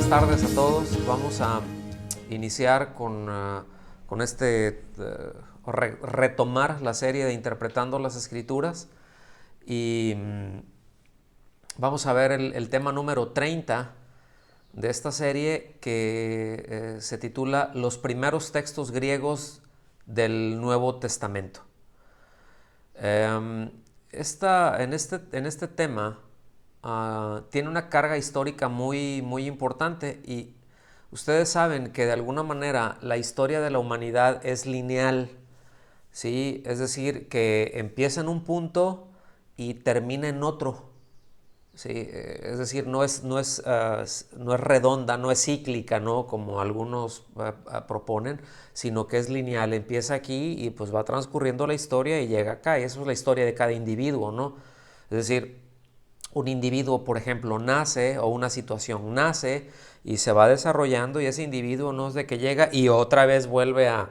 buenas tardes a todos. Vamos a iniciar con retomar la serie de Interpretando las Escrituras y vamos a ver el tema número 30 de esta serie que se titula Los primeros textos griegos del Nuevo Testamento. En este tema tiene una carga histórica muy importante, y ustedes saben que de alguna manera la historia de la humanidad es lineal, ¿sí? Es decir, que empieza en un punto y termina en otro, ¿sí? Es decir, no es redonda, no es cíclica, ¿no? Como algunos proponen, sino que es lineal. Empieza aquí y pues va transcurriendo la historia y llega acá. Y eso es la historia de cada individuo, ¿no? Es decir, un individuo, por ejemplo, nace, o una situación nace y se va desarrollando, y ese individuo no es de que llega y otra vez vuelve a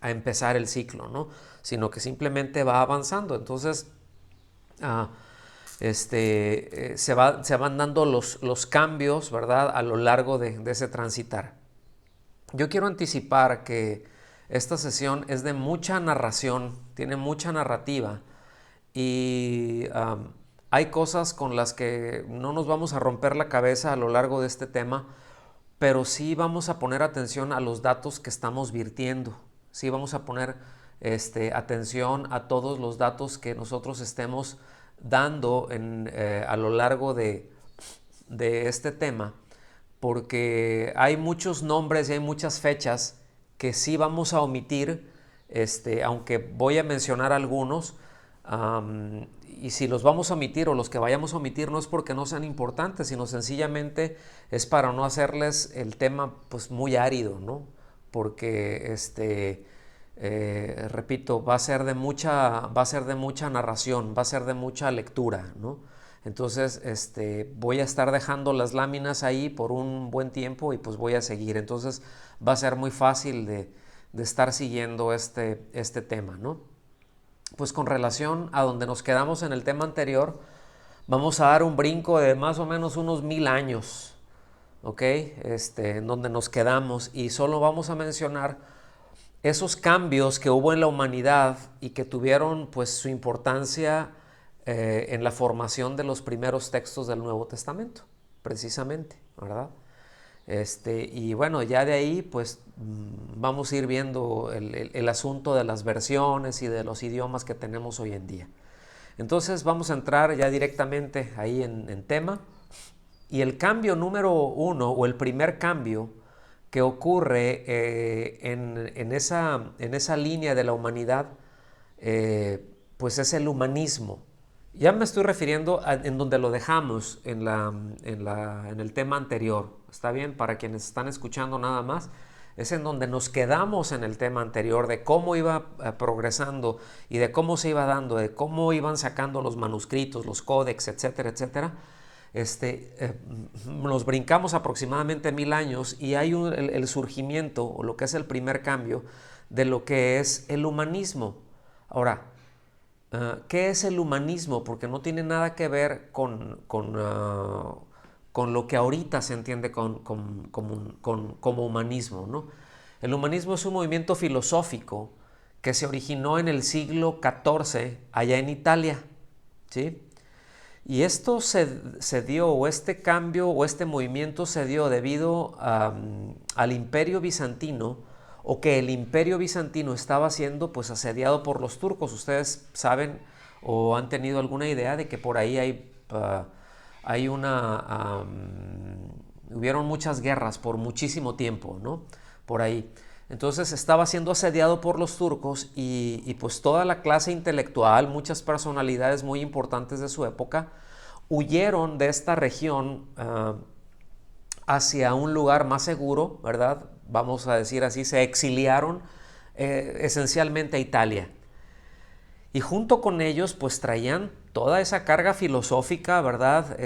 empezar el ciclo, ¿no? Sino que simplemente va avanzando. Entonces, se van dando los cambios, ¿verdad?, a lo largo de ese transitar. Yo quiero anticipar que esta sesión es de mucha narración, tiene mucha narrativa, y hay cosas con las que no nos vamos a romper la cabeza a lo largo de este tema, pero sí vamos a poner atención a los datos que estamos virtiendo. Sí vamos a poner atención a todos los datos que nosotros estemos dando a lo largo de este tema, porque hay muchos nombres y hay muchas fechas que sí vamos a omitir, aunque voy a mencionar algunos. Y si los vamos a omitir, o los que vayamos a omitir, no es porque no sean importantes, sino sencillamente es para no hacerles el tema pues muy árido, ¿no? Porque repito, va a ser de mucha narración, va a ser de mucha lectura, ¿no? Entonces voy a estar dejando las láminas ahí por un buen tiempo y pues voy a seguir. Entonces va a ser muy fácil de estar siguiendo este tema, ¿no? Pues con relación a donde nos quedamos en el tema anterior, vamos a dar un brinco de más o menos unos 1000 años, ¿ok? En donde nos quedamos, y solo vamos a mencionar esos cambios que hubo en la humanidad y que tuvieron pues su importancia en la formación de los primeros textos del Nuevo Testamento, precisamente, ¿verdad? Y bueno, ya de ahí pues vamos a ir viendo el asunto de las versiones y de los idiomas que tenemos hoy en día. Entonces vamos a entrar ya directamente ahí en tema. Y el cambio número 1, o el primer cambio que ocurre en esa línea de la humanidad, pues es el humanismo. Ya me estoy refiriendo en donde lo dejamos en el tema anterior. ¿Está bien? Para quienes están escuchando nada más, es en donde nos quedamos en el tema anterior, de cómo iba progresando y de cómo se iba dando, de cómo iban sacando los manuscritos, los códex, etcétera, etcétera. Nos brincamos aproximadamente 1000 años y hay el surgimiento, o lo que es el primer cambio, de lo que es el humanismo. Ahora, ¿qué es el humanismo? Porque no tiene nada que ver con lo que ahorita se entiende como humanismo, ¿no? El humanismo es un movimiento filosófico que se originó en el siglo XIV allá en Italia, ¿sí? Y esto se dio, o este cambio o este movimiento se dio debido al Imperio Bizantino, o que el Imperio Bizantino estaba siendo pues asediado por los turcos. Ustedes saben o han tenido alguna idea de que por ahí hubieron muchas guerras por muchísimo tiempo, ¿no? Por ahí. Entonces estaba siendo asediado por los turcos, y pues toda la clase intelectual, muchas personalidades muy importantes de su época, huyeron de esta región hacia un lugar más seguro, ¿verdad? Vamos a decir así, se exiliaron esencialmente a Italia. Y junto con ellos pues traían toda esa carga filosófica, ¿verdad?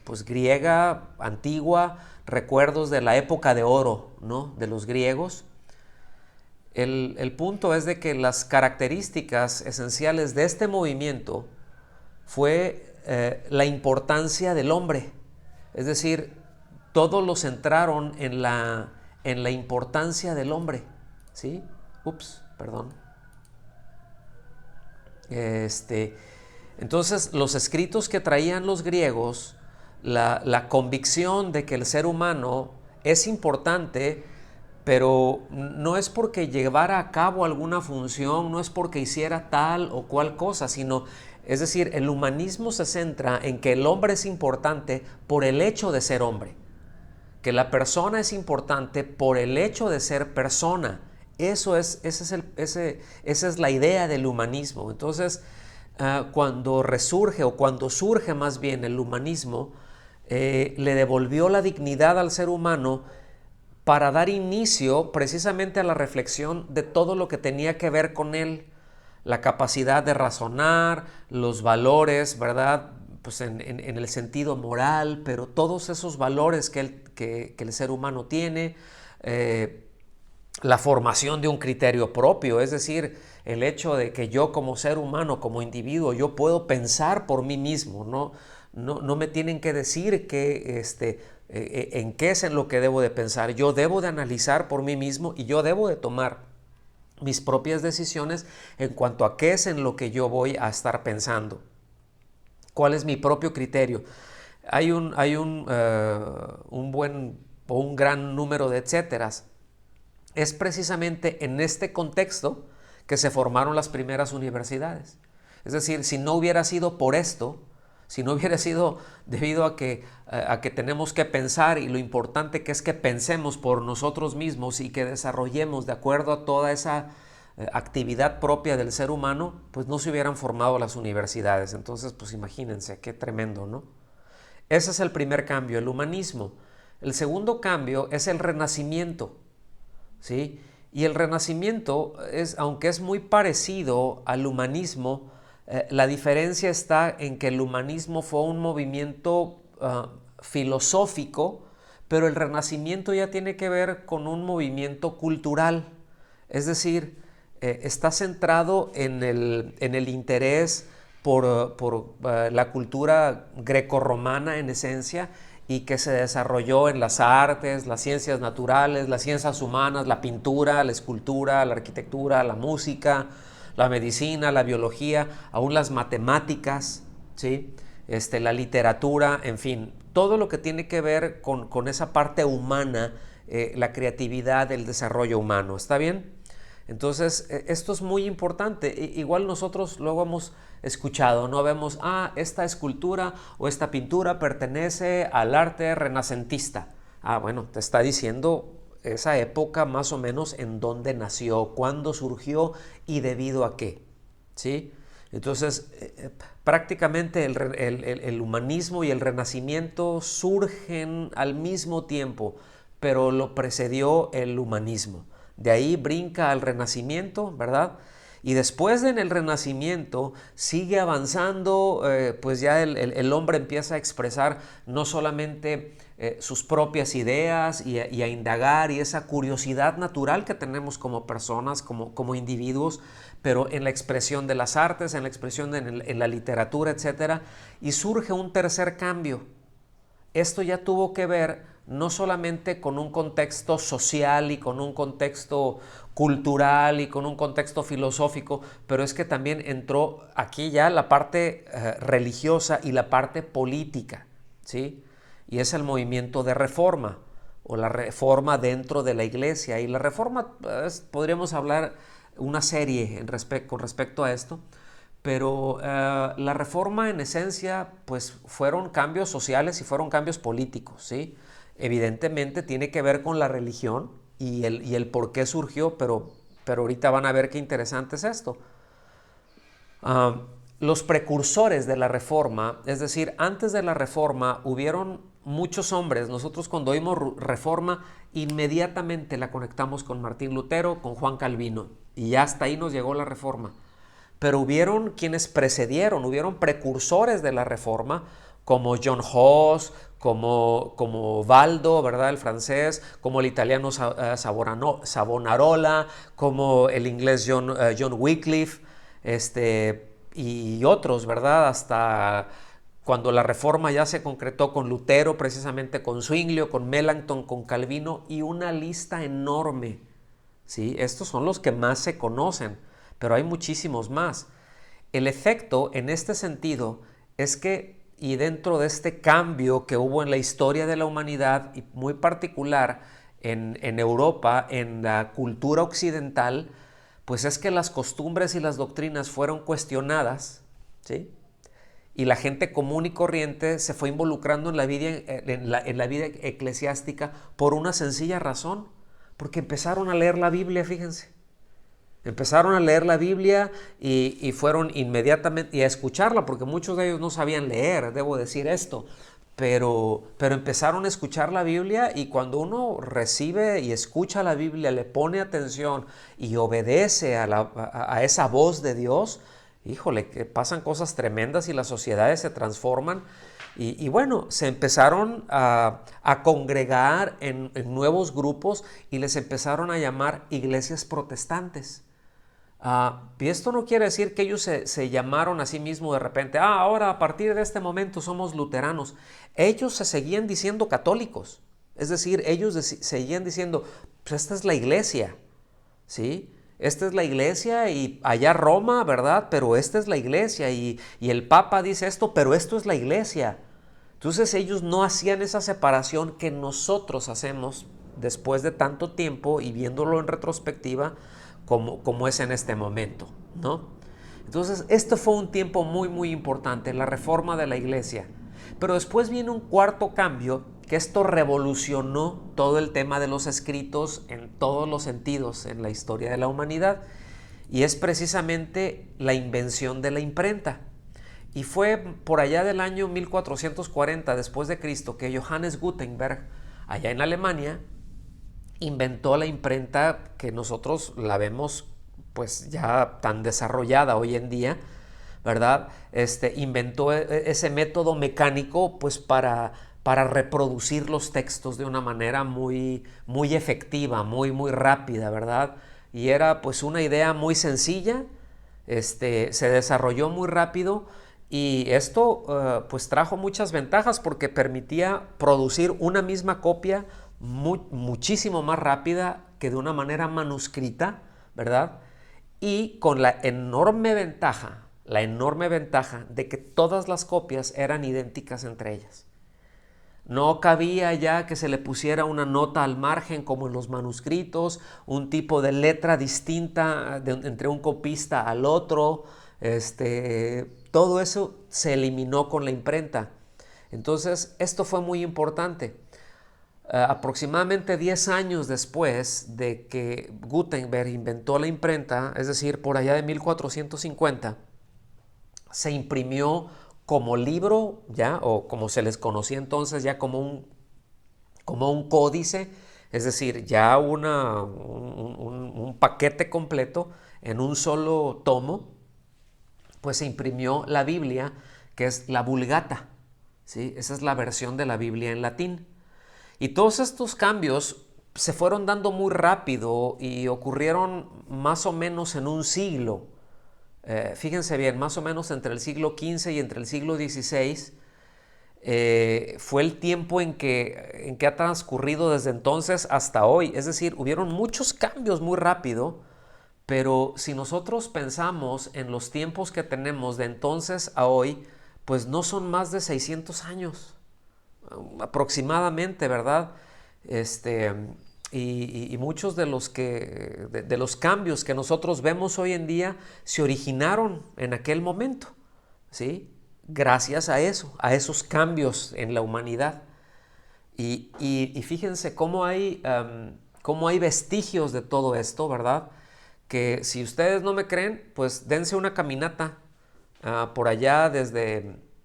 Pues griega, antigua, recuerdos de la época de oro, ¿no? De los griegos. El punto es de que las características esenciales de este movimiento fue la importancia del hombre. Es decir, todos lo centraron en la importancia del hombre, ¿sí? Ups, perdón. Entonces, los escritos que traían los griegos, la convicción de que el ser humano es importante, pero no es porque llevara a cabo alguna función, no es porque hiciera tal o cual cosa, sino, es decir, el humanismo se centra en que el hombre es importante por el hecho de ser hombre, que la persona es importante por el hecho de ser persona. Esa es la idea del humanismo. Entonces, cuando resurge o cuando surge más bien el humanismo, le devolvió la dignidad al ser humano para dar inicio precisamente a la reflexión de todo lo que tenía que ver con él, la capacidad de razonar, los valores, ¿verdad? Pues en el sentido moral, pero todos esos valores que el ser humano tiene, la formación de un criterio propio, es decir, el hecho de que yo como ser humano, como individuo, yo puedo pensar por mí mismo, no me tienen que decir que en qué es en lo que debo de pensar, yo debo de analizar por mí mismo y yo debo de tomar mis propias decisiones en cuanto a qué es en lo que yo voy a estar pensando, cuál es mi propio criterio. Hay un buen o un gran número de etcéteras. Es precisamente en este contexto que se formaron las primeras universidades. Es decir, si no hubiera sido por esto, si no hubiera sido debido a que tenemos que pensar y lo importante que es que pensemos por nosotros mismos y que desarrollemos de acuerdo a toda esa actividad propia del ser humano, pues no se hubieran formado las universidades. Entonces, pues imagínense, qué tremendo, ¿no? Ese es el primer cambio, el humanismo. El segundo cambio es el renacimiento, ¿sí? Y el renacimiento, aunque es muy parecido al humanismo, la diferencia está en que el humanismo fue un movimiento filosófico, pero el renacimiento ya tiene que ver con un movimiento cultural. Es decir, está centrado en el interés por la cultura grecorromana en esencia, y que se desarrolló en las artes, las ciencias naturales, las ciencias humanas, la pintura, la escultura, la arquitectura, la música, la medicina, la biología, aún las matemáticas, ¿sí? La literatura, en fin, todo lo que tiene que ver con esa parte humana, la creatividad, el desarrollo humano. ¿Está bien? Entonces, esto es muy importante. Igual nosotros luego hemos escuchado, no vemos, esta escultura o esta pintura pertenece al arte renacentista. Bueno, te está diciendo esa época más o menos en dónde nació, cuándo surgió y debido a qué, ¿sí? Entonces, prácticamente el humanismo y el renacimiento surgen al mismo tiempo, pero lo precedió el humanismo. De ahí brinca al Renacimiento, ¿verdad? Y después en el Renacimiento sigue avanzando, pues ya el hombre empieza a expresar no solamente sus propias ideas y a indagar, y esa curiosidad natural que tenemos como personas, como individuos, pero en la expresión de las artes, en la expresión en la literatura, etc. Y surge un tercer cambio. Esto ya tuvo que ver no solamente con un contexto social y con un contexto cultural y con un contexto filosófico, pero es que también entró aquí ya la parte religiosa y la parte política, ¿sí? Y es el movimiento de reforma o la reforma dentro de la iglesia. Y la reforma, podríamos hablar una serie con respecto a esto, pero la reforma en esencia pues fueron cambios sociales y fueron cambios políticos, ¿sí? Evidentemente tiene que ver con la religión y el por qué surgió, pero ahorita van a ver qué interesante es esto. Los precursores de la reforma, es decir, antes de la reforma hubieron muchos hombres. Nosotros cuando oímos reforma inmediatamente la conectamos con Martín Lutero, con Juan Calvino, y ya hasta ahí nos llegó la reforma. Pero hubieron quienes precedieron, hubieron precursores de la reforma, como John Hus, como Valdo, ¿verdad? El francés, como el italiano Savonarola, como el inglés John Wycliffe, y otros, ¿verdad? Hasta cuando la reforma ya se concretó con Lutero, precisamente con Zwinglio, con Melanchthon, con Calvino y una lista enorme. ¿Sí? Estos son los que más se conocen, pero hay muchísimos más. El efecto en este sentido es que, y dentro de este cambio que hubo en la historia de la humanidad, y muy particular en Europa, en la cultura occidental, pues es que las costumbres y las doctrinas fueron cuestionadas, ¿sí? Y la gente común y corriente se fue involucrando en la vida eclesiástica por una sencilla razón, porque empezaron a leer la Biblia, fíjense. Empezaron a leer la Biblia y fueron inmediatamente y a escucharla, porque muchos de ellos no sabían leer, debo decir esto, pero empezaron a escuchar la Biblia, y cuando uno recibe y escucha la Biblia, le pone atención y obedece a esa voz de Dios, híjole, que pasan cosas tremendas y las sociedades se transforman. Y bueno, se empezaron a congregar en nuevos grupos y les empezaron a llamar iglesias protestantes. Y esto no quiere decir que ellos se llamaron a sí mismos de repente, ahora a partir de este momento somos luteranos. Ellos se seguían diciendo católicos, es decir, ellos seguían diciendo, pues esta es la iglesia, ¿sí? Esta es la iglesia y allá Roma, ¿verdad? Pero esta es la iglesia y el Papa dice esto, pero esto es la iglesia. Entonces ellos no hacían esa separación que nosotros hacemos después de tanto tiempo y viéndolo en retrospectiva, como es en este momento, ¿no? Entonces, esto fue un tiempo muy, muy importante, la reforma de la iglesia. Pero después viene un cuarto cambio, que esto revolucionó todo el tema de los escritos en todos los sentidos en la historia de la humanidad, y es precisamente la invención de la imprenta. Y fue por allá del año 1440 después de Cristo que Johannes Gutenberg, allá en Alemania, inventó la imprenta que nosotros la vemos pues ya tan desarrollada hoy en día, ¿verdad? Inventó ese método mecánico pues para reproducir los textos de una manera muy, muy efectiva, muy, muy rápida, ¿verdad? Y era pues una idea muy sencilla, se desarrolló muy rápido, y esto pues trajo muchas ventajas porque permitía producir una misma copia muchísimo más rápida que de una manera manuscrita, ¿verdad? Y con la enorme ventaja de que todas las copias eran idénticas entre ellas. No cabía ya que se le pusiera una nota al margen como en los manuscritos, un tipo de letra distinta entre un copista al otro. Todo eso se eliminó con la imprenta. Entonces, esto fue muy importante. Aproximadamente 10 años después de que Gutenberg inventó la imprenta, es decir, por allá de 1450, se imprimió como libro, ya, o como se les conocía entonces, ya como un códice, es decir, ya un paquete completo en un solo tomo, pues se imprimió la Biblia, que es la Vulgata, ¿sí? Esa es la versión de la Biblia en latín. Y todos estos cambios se fueron dando muy rápido y ocurrieron más o menos en un siglo. Fíjense bien, más o menos entre el siglo XV y entre el siglo XVI fue el tiempo en que ha transcurrido desde entonces hasta hoy. Es decir, hubieron muchos cambios muy rápido, pero si nosotros pensamos en los tiempos que tenemos de entonces a hoy, pues no son más de 600 años aproximadamente, ¿verdad? Y muchos de los cambios que nosotros vemos hoy en día se originaron en aquel momento, ¿sí? Gracias a eso, a esos cambios en la humanidad. Y fíjense cómo hay vestigios de todo esto, ¿verdad? Que si ustedes no me creen, pues dense una caminata por allá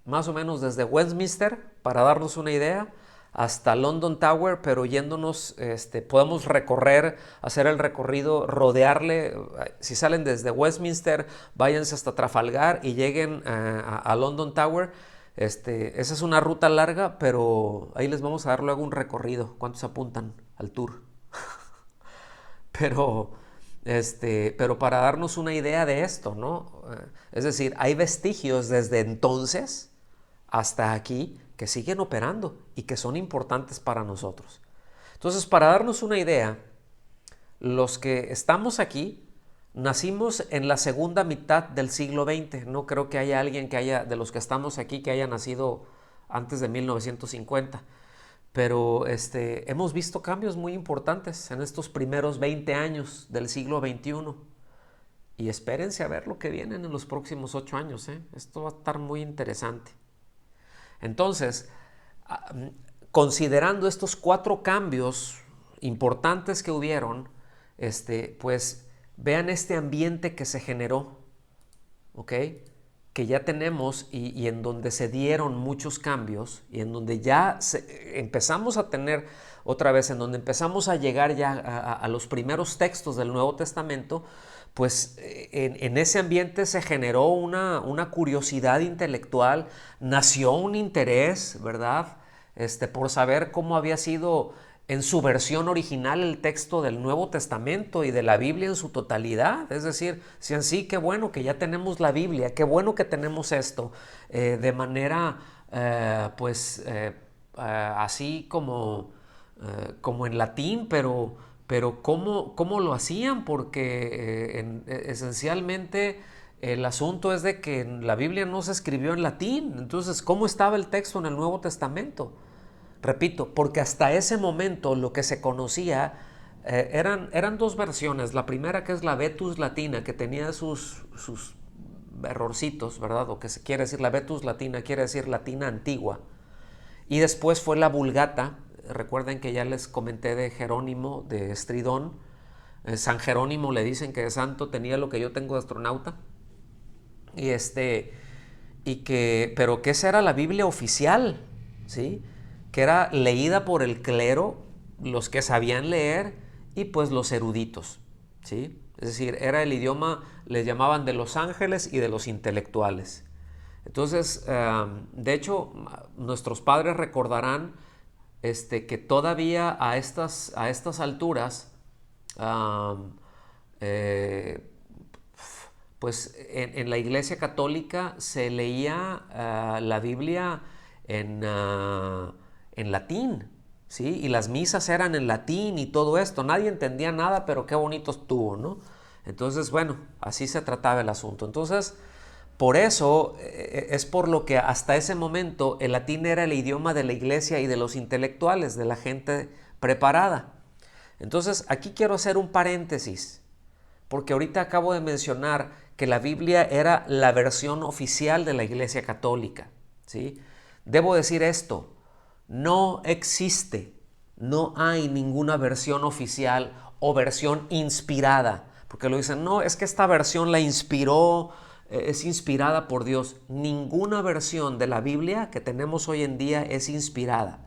más o menos desde Westminster, para darnos una idea, hasta London Tower, pero yéndonos, podemos hacer el recorrido, rodearle. Si salen desde Westminster, váyanse hasta Trafalgar y lleguen a London Tower. Esa es una ruta larga, pero ahí les vamos a dar luego un recorrido. ¿Cuántos apuntan al tour? Pero, pero para darnos una idea de esto, ¿no? Es decir, hay vestigios desde entonces, hasta aquí que siguen operando y que son importantes para nosotros. Entonces, para darnos una idea, los que estamos aquí nacimos en la segunda mitad del siglo XX. No creo que haya alguien de los que estamos aquí, que haya nacido antes de 1950. Pero hemos visto cambios muy importantes en estos primeros 20 años del siglo XXI. Y espérense a ver lo que viene en los próximos 8 años. Esto va a estar muy interesante. Entonces, considerando estos 4 cambios importantes que hubieron, pues vean este ambiente que se generó, ¿ok? Que ya tenemos y en donde se dieron muchos cambios y en donde ya empezamos a tener otra vez, en donde empezamos a llegar ya a los primeros textos del Nuevo Testamento, pues en ese ambiente se generó una curiosidad intelectual, nació un interés, ¿verdad? Por saber cómo había sido en su versión original el texto del Nuevo Testamento y de la Biblia en su totalidad. Es decir, si en sí, qué bueno que ya tenemos la Biblia, qué bueno que tenemos esto de manera así como en latín, pero ¿cómo lo hacían? Porque esencialmente el asunto es de que la Biblia no se escribió en latín. Entonces, ¿cómo estaba el texto en el Nuevo Testamento? Repito, porque hasta ese momento lo que se conocía eran 2 versiones. La primera, que es la Vetus Latina, que tenía sus errorcitos, ¿verdad? O que se quiere decir, la Vetus Latina quiere decir latina antigua. Y después fue la Vulgata. Recuerden que ya les comenté de Jerónimo de Estridón. San Jerónimo le dicen que de santo tenía lo que yo tengo de astronauta. Pero que esa era la Biblia oficial, ¿sí? Que era leída por el clero, los que sabían leer y pues los eruditos, ¿sí? Es decir, era el idioma, les llamaban de los ángeles y de los intelectuales. Entonces, de hecho, nuestros padres recordarán que todavía a estas alturas, pues en la Iglesia Católica se leía la Biblia en latín, ¿sí? Y las misas eran en latín y todo esto. Nadie entendía nada, pero qué bonito estuvo, ¿no? Entonces, bueno, así se trataba el asunto. Entonces, por eso es por lo que hasta ese momento el latín era el idioma de la iglesia y de los intelectuales, de la gente preparada. Entonces, aquí quiero hacer un paréntesis, porque ahorita acabo de mencionar que la Biblia era la versión oficial de la Iglesia Católica, ¿sí? Debo decir esto, no existe, no hay ninguna versión oficial o versión inspirada, porque lo dicen, no, es que esta versión la inspiró, es inspirada por Dios. Ninguna versión de la Biblia que tenemos hoy en día es inspirada.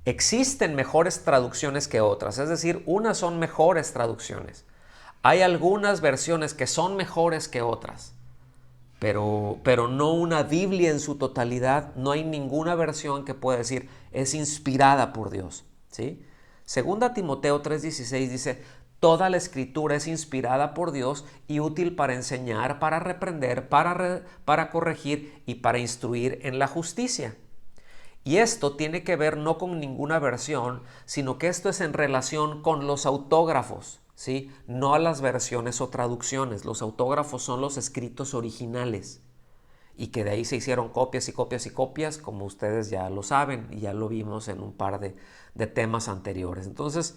Existen mejores traducciones que otras, es decir, unas son mejores traducciones. Hay algunas versiones que son mejores que otras, pero no una Biblia en su totalidad. No hay ninguna versión que pueda decir es inspirada por Dios, ¿sí? Segunda Timoteo 3:16 dice, toda la escritura es inspirada por Dios y útil para enseñar, para reprender, para corregir y para instruir en la justicia. Y esto tiene que ver no con ninguna versión, sino que esto es en relación con los autógrafos, ¿sí? No a las versiones o traducciones. Los autógrafos son los escritos originales y que de ahí se hicieron copias y copias y copias, como ustedes ya lo saben y ya lo vimos en un par de temas anteriores. Entonces,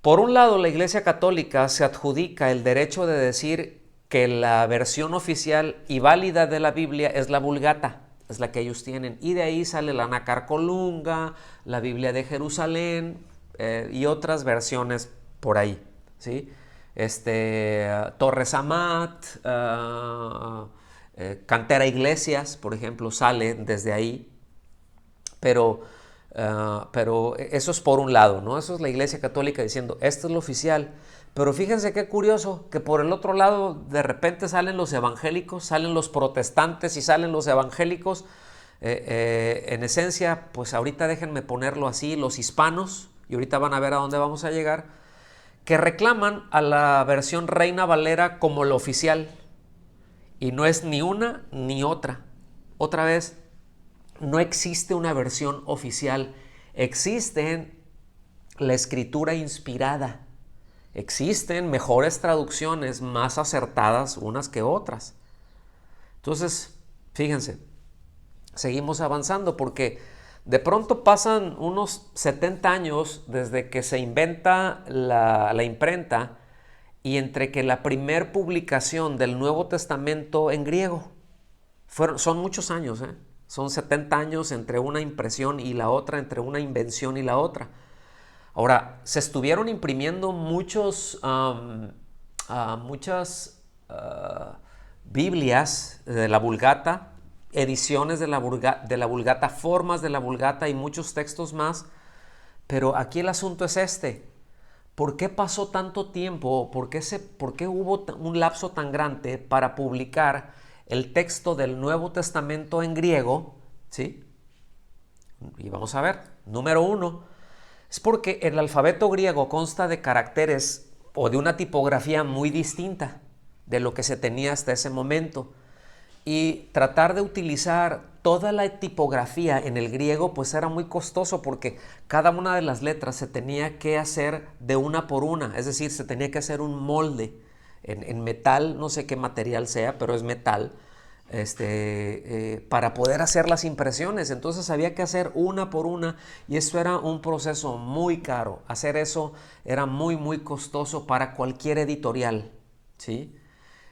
por un lado, la Iglesia Católica se adjudica el derecho de decir que la versión oficial y válida de la Biblia es la Vulgata, es la que ellos tienen, y de ahí sale la Nácar-Colunga, la Biblia de Jerusalén y otras versiones por ahí, ¿sí? Torres Amat, Cantera Iglesias, por ejemplo, sale desde ahí, pero eso es por un lado, ¿no? Eso es la Iglesia Católica diciendo, esto es lo oficial. Pero fíjense qué curioso, que por el otro lado de repente salen los evangélicos, salen los protestantes y salen los evangélicos. En esencia, pues ahorita déjenme ponerlo así, los hispanos, y ahorita van a ver a dónde vamos a llegar, que reclaman a la versión Reina Valera como la oficial. Y no es ni una ni otra. Otra vez, no existe una versión oficial. Existe la escritura inspirada. Existen mejores traducciones, más acertadas unas que otras. Entonces, fíjense, seguimos avanzando porque de pronto pasan unos 70 años desde que se inventa la imprenta y entre que la primer publicación del Nuevo Testamento en griego, son muchos años, son 70 años entre una impresión y la otra, entre una invención y la otra. Ahora, se estuvieron imprimiendo muchas Biblias de la Vulgata, ediciones de la Vulgata, formas de la Vulgata y muchos textos más, pero aquí el asunto es este. ¿Por qué pasó tanto tiempo? ¿Por qué hubo un lapso tan grande para publicar el texto del Nuevo Testamento en griego? ¿Sí? Y vamos a ver. Número 1. Es porque el alfabeto griego consta de caracteres o de una tipografía muy distinta de lo que se tenía hasta ese momento. Y tratar de utilizar toda la tipografía en el griego pues era muy costoso porque cada una de las letras se tenía que hacer de una por una, es decir, se tenía que hacer un molde en metal, no sé qué material sea, pero es metal, para poder hacer las impresiones. Entonces había que hacer una por una y eso era un proceso muy caro. Hacer eso era muy muy costoso para cualquier editorial, ¿sí?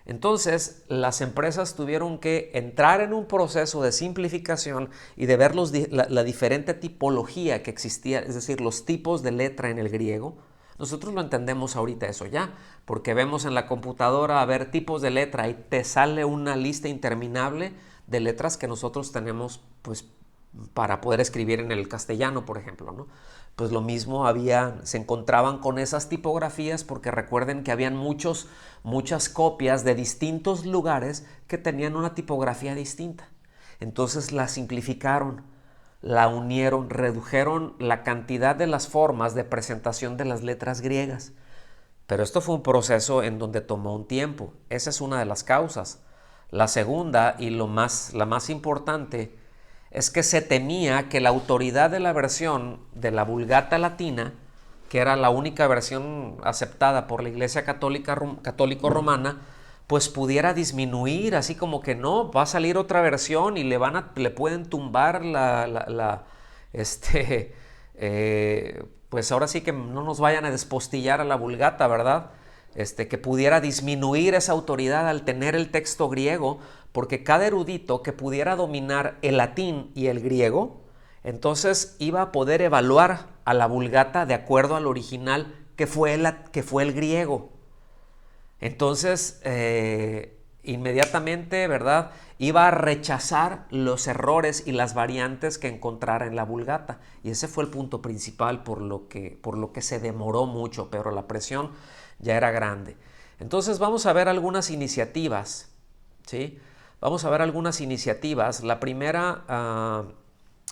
Entonces las empresas tuvieron que entrar en un proceso de simplificación y de ver la diferente tipología que existía, es decir, los tipos de letra en el griego. Nosotros lo entendemos ahorita eso ya, porque vemos en la computadora a ver tipos de letra y te sale una lista interminable de letras que nosotros tenemos pues para poder escribir en el castellano, por ejemplo, ¿no? Pues lo mismo se encontraban con esas tipografías porque recuerden que habían muchas copias de distintos lugares que tenían una tipografía distinta. Entonces la simplificaron, la unieron, redujeron la cantidad de las formas de presentación de las letras griegas. Pero esto fue un proceso en donde tomó un tiempo. Esa es una de las causas. La segunda y la más importante es que se temía que la autoridad de la versión de la Vulgata Latina, que era la única versión aceptada por la Iglesia Católico-Romana, pues pudiera disminuir, así como que no, va a salir otra versión y le pueden tumbar pues ahora sí que no nos vayan a despostillar a la Vulgata, ¿verdad? Que pudiera disminuir esa autoridad al tener el texto griego, porque cada erudito que pudiera dominar el latín y el griego, entonces iba a poder evaluar a la Vulgata de acuerdo al original que fue el griego. Entonces, inmediatamente, ¿verdad?, iba a rechazar los errores y las variantes que encontrara en la Vulgata. Y ese fue el punto principal por lo que se demoró mucho, pero la presión ya era grande. Entonces vamos a ver algunas iniciativas, ¿sí? Vamos a ver algunas iniciativas. La primera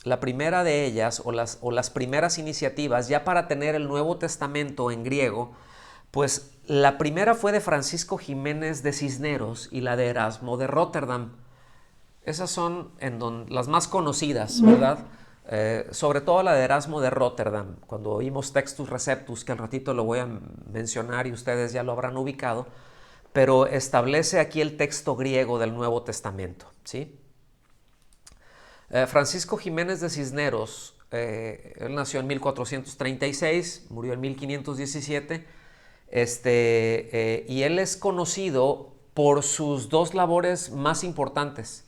de ellas, o las primeras iniciativas, ya para tener el Nuevo Testamento en griego, pues la primera fue de Francisco Jiménez de Cisneros y la de Erasmo de Rotterdam. Esas son las más conocidas, ¿verdad? Sobre todo la de Erasmo de Rotterdam. Cuando oímos Textus Receptus, que al ratito lo voy a mencionar y ustedes ya lo habrán ubicado, pero establece aquí el texto griego del Nuevo Testamento, ¿sí? Francisco Jiménez de Cisneros, él nació en 1436, murió en 1517, y él es conocido por sus dos labores más importantes.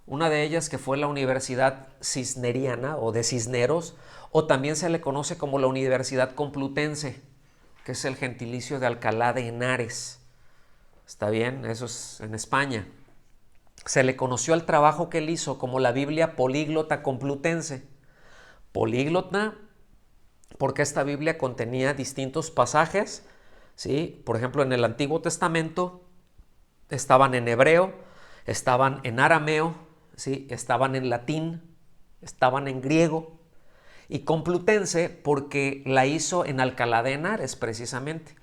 Una de ellas que fue la Universidad Cisneriana o de Cisneros, o también se le conoce como la Universidad Complutense, que es el gentilicio de Alcalá de Henares. ¿Está bien? Eso es en España. Se le conoció al trabajo que él hizo como la Biblia Políglota Complutense. Políglota porque esta Biblia contenía distintos pasajes, ¿sí? Por ejemplo, en el Antiguo Testamento estaban en hebreo, estaban en arameo, ¿sí? Estaban en latín, estaban en griego, y Complutense porque la hizo en Alcalá de Henares precisamente.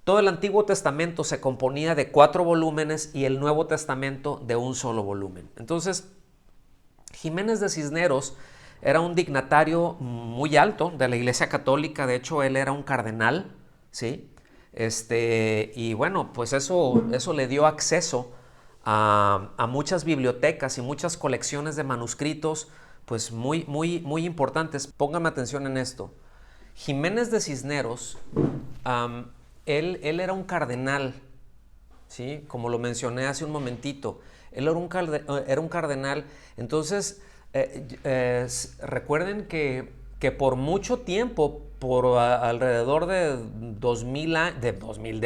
Todo el Antiguo Testamento se componía de 4 volúmenes y el Nuevo Testamento de un solo volumen. Entonces, Jiménez de Cisneros era un dignatario muy alto de la Iglesia Católica. De hecho, él era un cardenal, ¿sí? Y bueno, pues eso le dio acceso a muchas bibliotecas y muchas colecciones de manuscritos, pues muy importantes. Póngame atención en esto. Jiménez de Cisneros, él era un cardenal, ¿sí? Como lo mencioné hace un momentito. Él era un cardenal. Entonces, recuerden que por mucho tiempo, por alrededor de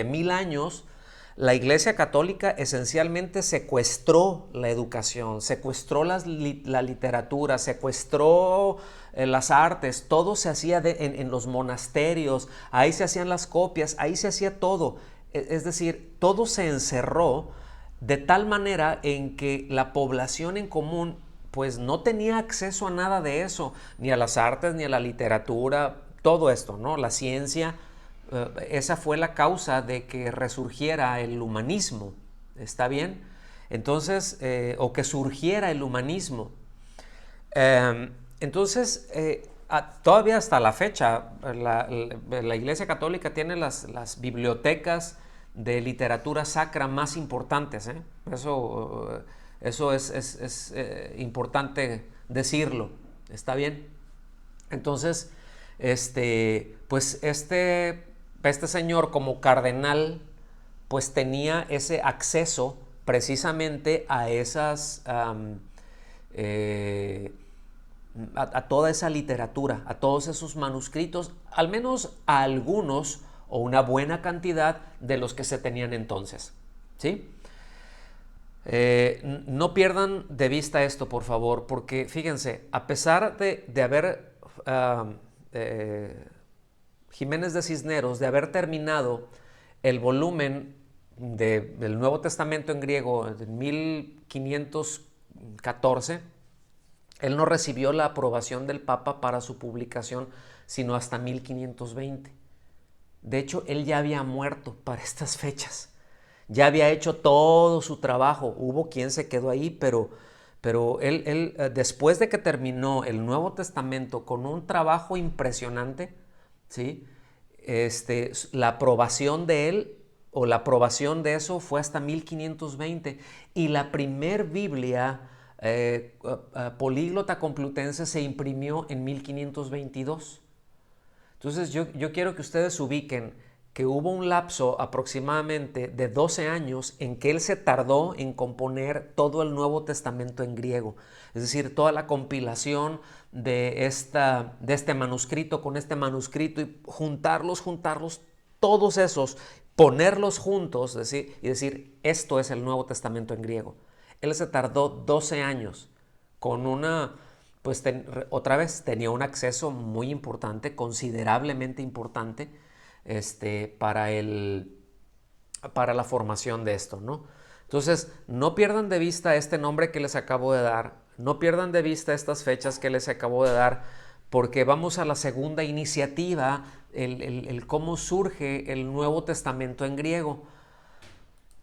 1000 años, la Iglesia Católica esencialmente secuestró la educación, secuestró la literatura, secuestró las artes. Todo se hacía en los monasterios, ahí se hacían las copias, ahí se hacía todo. Es decir, todo se encerró de tal manera en que la población en común pues no tenía acceso a nada de eso, ni a las artes, ni a la literatura, todo esto, ¿no? La ciencia. Esa fue la causa de que resurgiera el humanismo, ¿está bien? Entonces, o que surgiera el humanismo. Entonces, todavía hasta la fecha, la Iglesia Católica tiene las bibliotecas de literatura sacra más importantes, ¿eh? Eso es importante decirlo, ¿está bien? Entonces, pues este señor como cardenal, pues tenía ese acceso precisamente a esas, a toda esa literatura, a todos esos manuscritos, al menos a algunos o una buena cantidad de los que se tenían entonces, ¿sí? No pierdan de vista esto, por favor, porque fíjense, a pesar de haber Jiménez de Cisneros, de haber terminado el volumen del Nuevo Testamento en griego en 1514, él no recibió la aprobación del Papa para su publicación sino hasta 1520. De hecho, él ya había muerto para estas fechas. Ya había hecho todo su trabajo. Hubo quien se quedó ahí, pero él después de que terminó el Nuevo Testamento con un trabajo impresionante, ¿sí? La aprobación de él o la aprobación de eso fue hasta 1520 y la primer Biblia políglota complutense se imprimió en 1522. Entonces yo quiero que ustedes ubiquen que hubo un lapso aproximadamente de 12 años en que él se tardó en componer todo el Nuevo Testamento en griego. Es decir, toda la compilación de este manuscrito con este manuscrito y juntarlos, todos esos, ponerlos juntos y decir, esto es el Nuevo Testamento en griego. Él se tardó 12 años con pues otra vez tenía un acceso muy importante, considerablemente importante, para la formación de esto, ¿no? Entonces, no pierdan de vista este nombre que les acabo de dar, no pierdan de vista estas fechas que les acabo de dar, porque vamos a la segunda iniciativa, el cómo surge el Nuevo Testamento en griego.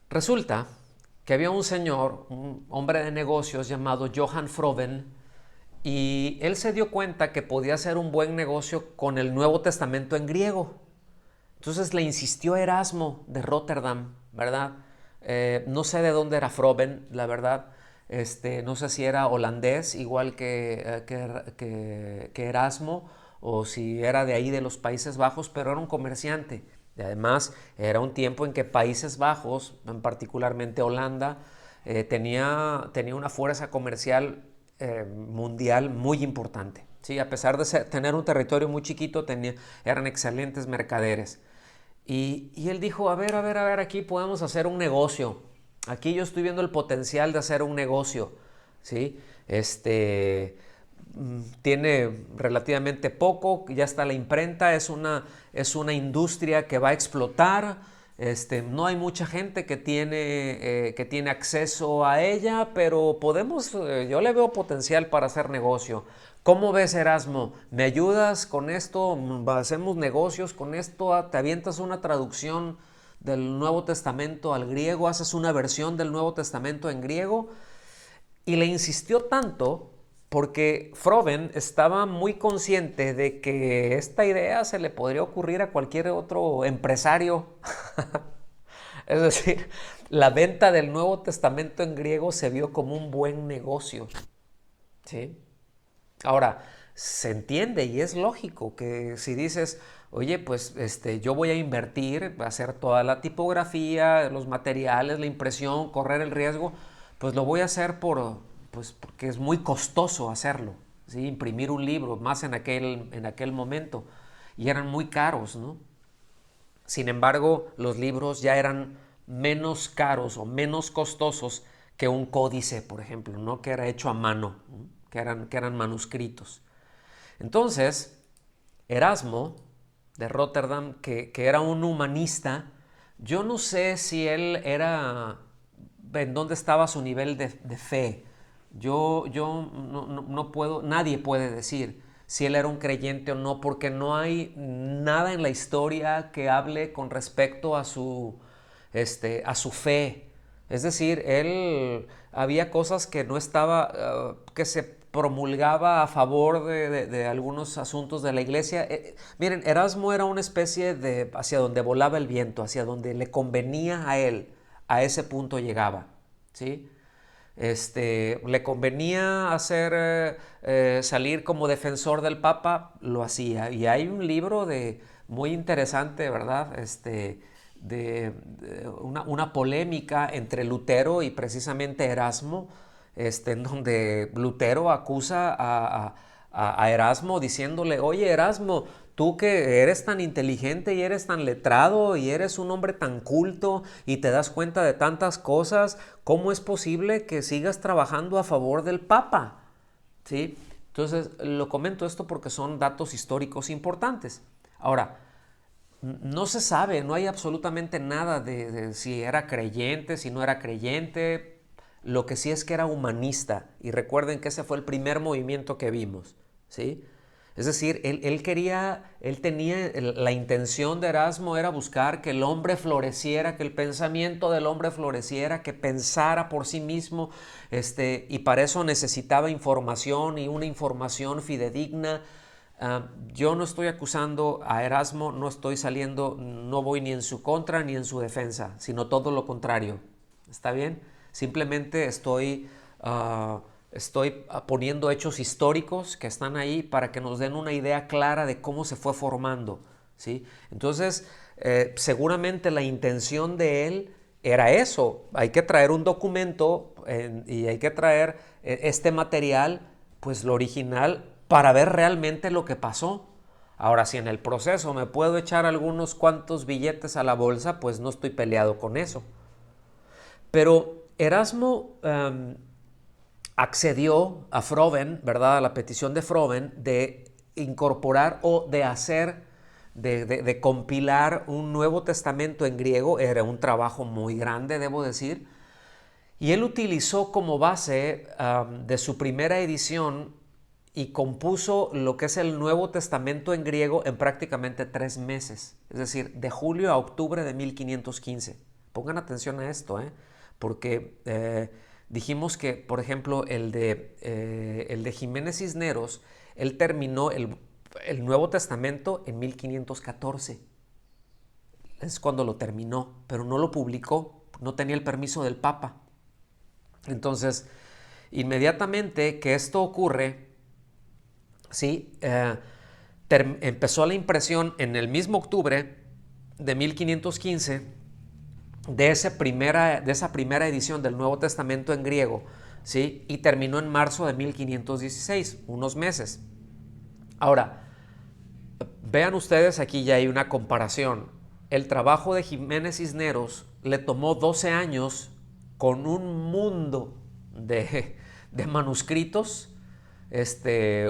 Resulta que había un señor, un hombre de negocios llamado Johann Froben, y él se dio cuenta que podía hacer un buen negocio con el Nuevo Testamento en griego. Entonces le insistió a Erasmo de Rotterdam, ¿verdad? No sé de dónde era Froben, la verdad. No sé si era holandés, igual que Erasmo, o si era de ahí de los Países Bajos, pero era un comerciante. Y además era un tiempo en que Países Bajos, particularmente Holanda, tenía una fuerza comercial mundial muy importante. ¿Sí? A pesar de tener un territorio muy chiquito, eran excelentes mercaderes. Y él dijo, a ver, aquí podemos hacer un negocio. Aquí yo estoy viendo el potencial de hacer un negocio, ¿sí? Tiene relativamente poco, ya está la imprenta, es una industria que va a explotar. No hay mucha gente que tiene acceso a ella, pero yo le veo potencial para hacer negocio. ¿Cómo ves, Erasmo? ¿Me ayudas con esto? ¿Hacemos negocios con esto? ¿Te avientas una traducción del Nuevo Testamento al griego? ¿Haces una versión del Nuevo Testamento en griego? Y le insistió tanto porque Froben estaba muy consciente de que esta idea se le podría ocurrir a cualquier otro empresario. Es decir, la venta del Nuevo Testamento en griego se vio como un buen negocio, ¿sí? Ahora, se entiende y es lógico que si dices, oye, pues yo voy a invertir, a hacer toda la tipografía, los materiales, la impresión, correr el riesgo, pues lo voy a hacer pues porque es muy costoso hacerlo, ¿sí? Imprimir un libro, más en aquel momento, y eran muy caros, ¿no? Sin embargo, los libros ya eran menos caros o menos costosos que un códice, por ejemplo, ¿no? Que era hecho a mano, ¿no? Que eran manuscritos. Entonces, Erasmo de Rotterdam, que era un humanista, yo no sé si él era, en dónde estaba su nivel de fe. Yo no puedo, nadie puede decir si él era un creyente o no, porque no hay nada en la historia que hable con respecto a su fe. Es decir, él había cosas que no estaba, que se promulgaba a favor de algunos asuntos de la iglesia. Miren, Erasmo era una especie de hacia donde volaba el viento, hacia donde le convenía a él, a ese punto llegaba, ¿sí? Le convenía salir como defensor del Papa, lo hacía. Y hay un libro muy interesante, ¿verdad? De una polémica entre Lutero y precisamente Erasmo, en donde Lutero acusa a Erasmo diciéndole, oye Erasmo, tú que eres tan inteligente y eres tan letrado y eres un hombre tan culto y te das cuenta de tantas cosas, ¿cómo es posible que sigas trabajando a favor del Papa? ¿Sí? Entonces, lo comento esto porque son datos históricos importantes. Ahora, no se sabe, no hay absolutamente nada de si era creyente, si no era creyente. Lo que sí es que era humanista. Y recuerden que ese fue el primer movimiento que vimos, ¿sí? Es decir, él tenía la intención de Erasmo era buscar que el hombre floreciera, que el pensamiento del hombre floreciera, que pensara por sí mismo, y para eso necesitaba información y una información fidedigna. Yo no estoy acusando a Erasmo, no estoy saliendo, no voy ni en su contra ni en su defensa, sino todo lo contrario. ¿Está bien? Simplemente estoy poniendo hechos históricos que están ahí para que nos den una idea clara de cómo se fue formando, ¿sí? Entonces, seguramente la intención de él era eso. Hay que traer un documento y hay que traer este material, pues lo original, para ver realmente lo que pasó. Ahora, si en el proceso me puedo echar algunos cuantos billetes a la bolsa, pues no estoy peleado con eso. Pero Erasmo accedió a Froben, ¿verdad? A la petición de Froben de incorporar o de hacer, de compilar un Nuevo Testamento en griego. Era un trabajo muy grande, debo decir. Y él utilizó como base de su primera edición y compuso lo que es el Nuevo Testamento en griego en prácticamente 3 meses. Es decir, de julio a octubre de 1515. Pongan atención a esto, porque dijimos que, por ejemplo, el de Jiménez Cisneros, él terminó el Nuevo Testamento en 1514. Es cuando lo terminó, pero no lo publicó, no tenía el permiso del Papa. Entonces, inmediatamente que esto ocurre, ¿sí? Empezó la impresión en el mismo octubre de 1515 de esa primera edición del Nuevo Testamento en griego, ¿sí? Y terminó en marzo de 1516, unos meses. Ahora, vean ustedes, aquí ya hay una comparación. El trabajo de Jiménez Cisneros le tomó 12 años con un mundo de manuscritos,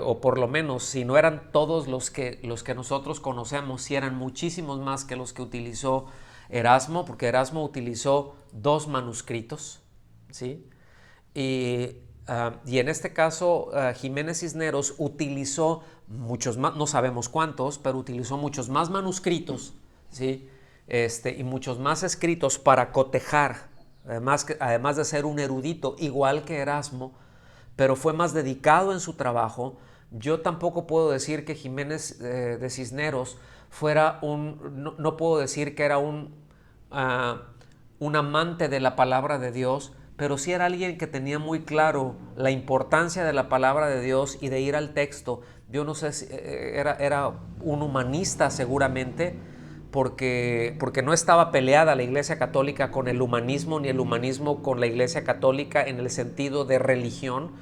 o por lo menos, si no eran todos los que nosotros conocemos, si eran muchísimos más que los que utilizó Erasmo, porque Erasmo utilizó 2 manuscritos, ¿sí? Y en este caso, Jiménez Cisneros utilizó muchos más, no sabemos cuántos, pero utilizó muchos más manuscritos, ¿sí? Y muchos más escritos para cotejar, además de ser un erudito, igual que Erasmo, pero fue más dedicado en su trabajo. Yo tampoco puedo decir que Jiménez de Cisneros fuera no puedo decir que era un amante de la palabra de Dios, pero sí era alguien que tenía muy claro la importancia de la palabra de Dios y de ir al texto. Yo no sé si era un humanista seguramente, porque no estaba peleada la Iglesia Católica con el humanismo, ni el humanismo con la Iglesia Católica en el sentido de religión,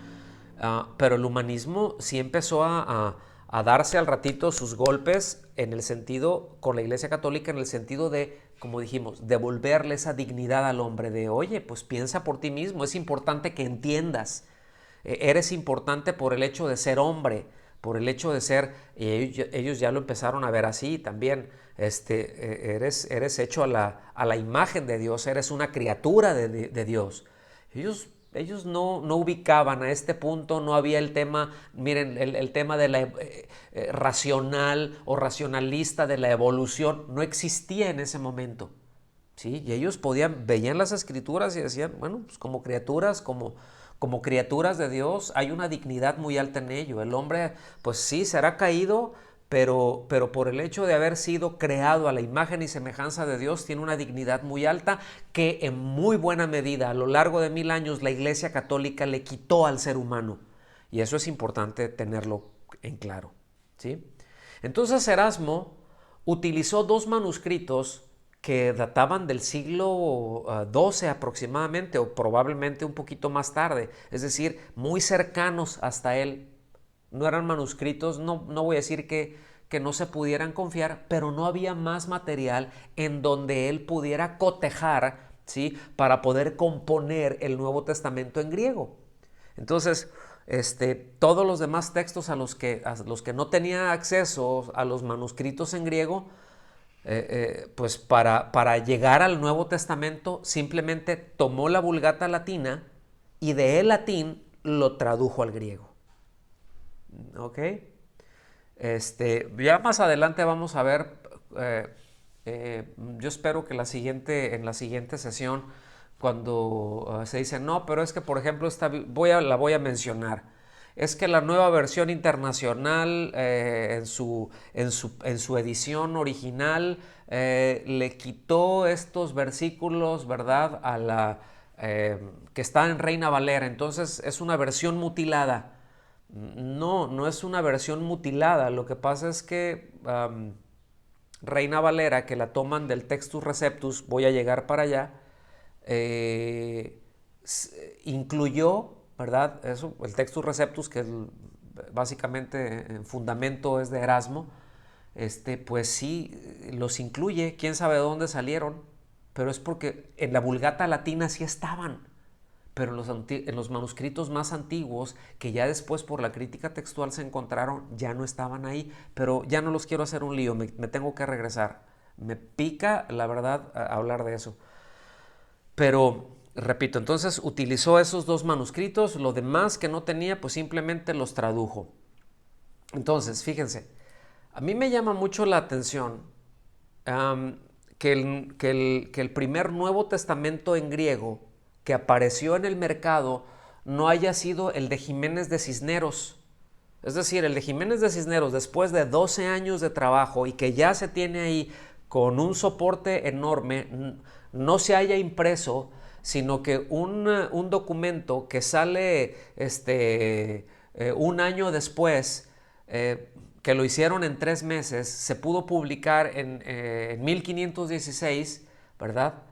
pero el humanismo sí empezó a darse al ratito sus golpes en el sentido, con la Iglesia Católica, en el sentido de, como dijimos, devolverle esa dignidad al hombre, de oye, pues piensa por ti mismo, es importante que entiendas, eres importante por el hecho de ser hombre, por el hecho de ser, y ellos ya lo empezaron a ver así también, eres hecho a la imagen de Dios, eres una criatura de Dios. Ellos no ubicaban a este punto, no había el tema, miren, el tema de la racional o racionalista de la evolución, no existía en ese momento. ¿Sí? Y ellos veían las escrituras y decían, bueno, pues como criaturas de Dios hay una dignidad muy alta en ello. El hombre, pues sí, será caído, pero por el hecho de haber sido creado a la imagen y semejanza de Dios, tiene una dignidad muy alta que en muy buena medida a lo largo de 1000 años la Iglesia Católica le quitó al ser humano. Y eso es importante tenerlo en claro. ¿Sí? Entonces Erasmo utilizó 2 manuscritos que databan del siglo XII aproximadamente, o probablemente un poquito más tarde, es decir, muy cercanos hasta él. No eran manuscritos, no voy a decir que no se pudieran confiar, pero no había más material en donde él pudiera cotejar, ¿sí?, para poder componer el Nuevo Testamento en griego. Entonces, todos los demás textos a los que no tenía acceso a los manuscritos en griego, pues para llegar al Nuevo Testamento simplemente tomó la Vulgata latina y de el latín lo tradujo al griego. ¿Ok? Ya más adelante vamos a ver, yo espero que en la siguiente sesión, cuando se dice, no, pero es que por ejemplo la voy a mencionar, es que la nueva versión internacional en su edición original le quitó estos versículos, ¿verdad?, que está en Reina Valera, entonces es una versión mutilada. No es una versión mutilada. Lo que pasa es que Reina Valera, que la toman del Textus Receptus, voy a llegar para allá, incluyó, ¿verdad? Eso, el Textus Receptus, que básicamente en fundamento es de Erasmo, pues sí, los incluye. Quién sabe de dónde salieron, pero es porque en la Vulgata latina sí estaban. Pero en los manuscritos más antiguos, que ya después por la crítica textual se encontraron, ya no estaban ahí. Pero ya no los quiero hacer un lío, me tengo que regresar. Me pica, la verdad, hablar de eso. Pero, repito, entonces utilizó esos 2 manuscritos, lo demás que no tenía, pues simplemente los tradujo. Entonces, fíjense, a mí me llama mucho la atención que el primer Nuevo Testamento en griego que apareció en el mercado no haya sido el de Jiménez de Cisneros. Es decir, el de Jiménez de Cisneros, después de 12 años de trabajo y que ya se tiene ahí con un soporte enorme, no se haya impreso, sino que un documento que sale un año después, que lo hicieron en 3 meses, se pudo publicar en 1516, ¿verdad?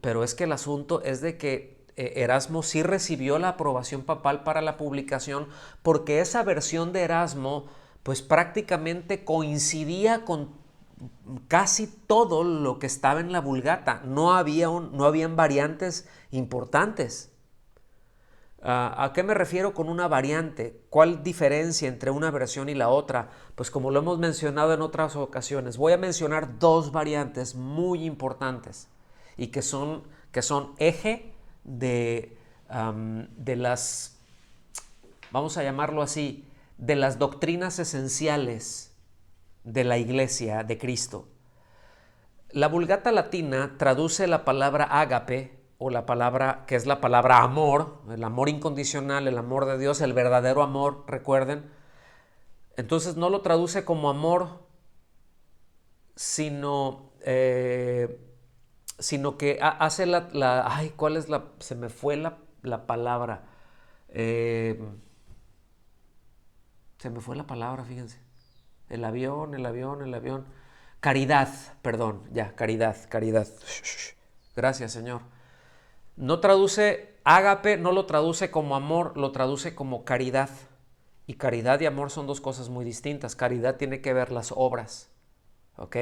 Pero es que el asunto es de que Erasmo sí recibió la aprobación papal para la publicación, porque esa versión de Erasmo pues prácticamente coincidía con casi todo lo que estaba en la Vulgata. No habían variantes importantes. ¿A qué me refiero con una variante? ¿Cuál diferencia entre una versión y la otra? Pues como lo hemos mencionado en otras ocasiones, voy a mencionar 2 variantes muy importantes y que son eje de las, vamos a llamarlo así, de las doctrinas esenciales de la Iglesia de Cristo. La Vulgata latina traduce la palabra ágape o la palabra que es la palabra amor, el amor incondicional, el amor de Dios, el verdadero amor, recuerden. Entonces no lo traduce como amor, sino, sino que hace ay, ¿cuál es la? Se me fue la palabra. Eh, Se me fue la palabra, fíjense. El avión, el avión, el avión. Caridad, perdón, ya, caridad, caridad. Gracias, Señor. No traduce ágape, no lo traduce como amor, lo traduce como caridad. Y caridad y amor son dos cosas muy distintas. Caridad tiene que ver las obras, ¿ok?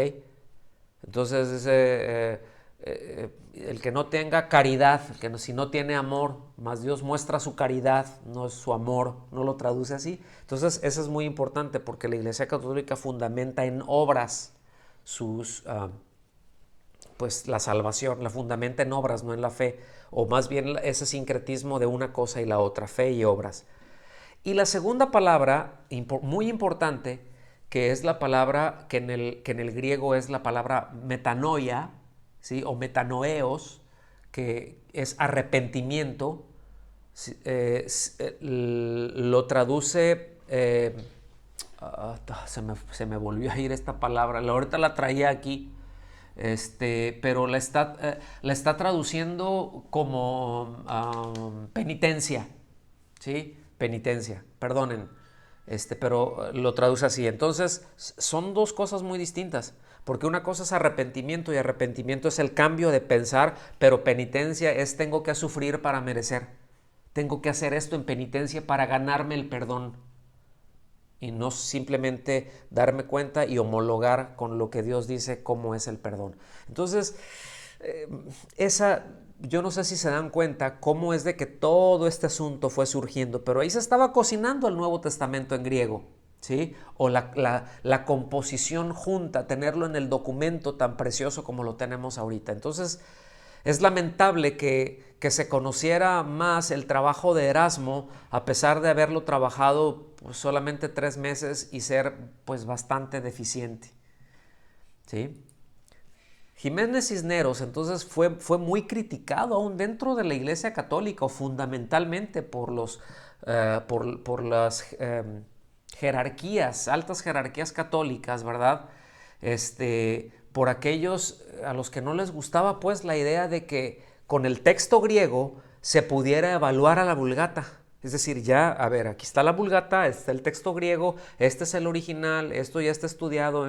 Entonces, el que no tenga caridad, si no tiene amor, más Dios muestra su caridad, no es su amor, no lo traduce así. Entonces, eso es muy importante porque la Iglesia Católica fundamenta en obras pues la salvación, la fundamenta en obras, no en la fe, o más bien ese sincretismo de una cosa y la otra, fe y obras. Y la segunda palabra, muy importante, que es la palabra que en el griego es la palabra metanoia, ¿sí? O metanoeos, que es arrepentimiento, lo traduce, se me volvió a ir esta palabra, ahorita la traía aquí, pero la está traduciendo como penitencia, ¿sí? Penitencia, perdonen, pero lo traduce así. Entonces, son dos cosas muy distintas, porque una cosa es arrepentimiento y arrepentimiento es el cambio de pensar, pero penitencia es tengo que sufrir para merecer. Tengo que hacer esto en penitencia para ganarme el perdón y no simplemente darme cuenta y homologar con lo que Dios dice cómo es el perdón. Entonces, yo no sé si se dan cuenta cómo es de que todo este asunto fue surgiendo, pero ahí se estaba cocinando el Nuevo Testamento en griego, ¿sí? O la composición junta, tenerlo en el documento tan precioso como lo tenemos ahorita. Entonces, es lamentable que se conociera más el trabajo de Erasmo a pesar de haberlo trabajado pues, solamente 3 meses y ser pues bastante deficiente, ¿sí? Jiménez Cisneros entonces fue muy criticado aún dentro de la Iglesia Católica, fundamentalmente por las jerarquías, altas jerarquías católicas, ¿verdad? Por aquellos a los que no les gustaba pues la idea de que con el texto griego se pudiera evaluar a la Vulgata. Es decir, ya, a ver, aquí está la Vulgata, está el texto griego, este es el original, esto ya está estudiado.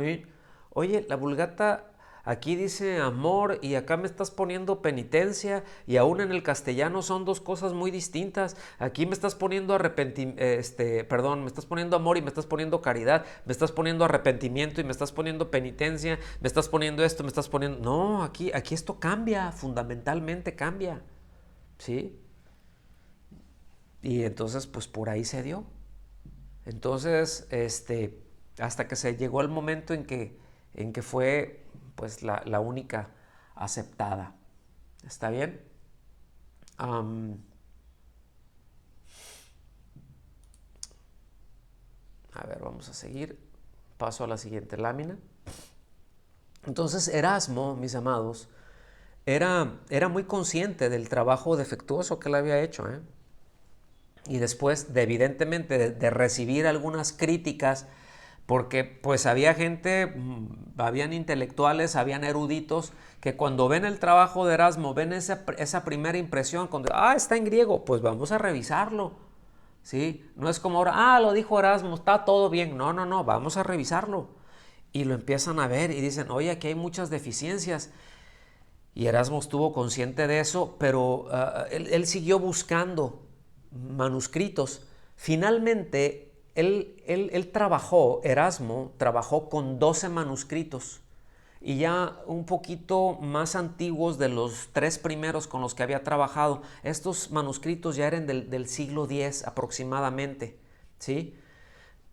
Oye, la Vulgata aquí dice amor y acá me estás poniendo penitencia y aún en el castellano son dos cosas muy distintas. Aquí me estás poniendo me estás poniendo amor y me estás poniendo caridad, me estás poniendo arrepentimiento y me estás poniendo penitencia, me estás poniendo esto, me estás poniendo... No, aquí esto cambia, fundamentalmente cambia, ¿sí? Y entonces pues por ahí se dio. Entonces, hasta que se llegó el momento en que fue pues la única aceptada. ¿Está bien? A ver, vamos a seguir. Paso a la siguiente lámina. Entonces Erasmo, mis amados, era muy consciente del trabajo defectuoso que él había hecho, ¿eh? Y después evidentemente de recibir algunas críticas, porque pues había gente, habían intelectuales, habían eruditos que cuando ven el trabajo de Erasmo, ven esa primera impresión, cuando, está en griego, pues vamos a revisarlo, ¿sí? No es como ahora, lo dijo Erasmo, está todo bien, no, vamos a revisarlo. Y lo empiezan a ver y dicen, oye, aquí hay muchas deficiencias. Y Erasmo estuvo consciente de eso, pero él siguió buscando manuscritos. Finalmente, Erasmo trabajó con 12 manuscritos y ya un poquito más antiguos de los 3 primeros con los que había trabajado. Estos manuscritos ya eran del siglo X aproximadamente, ¿sí?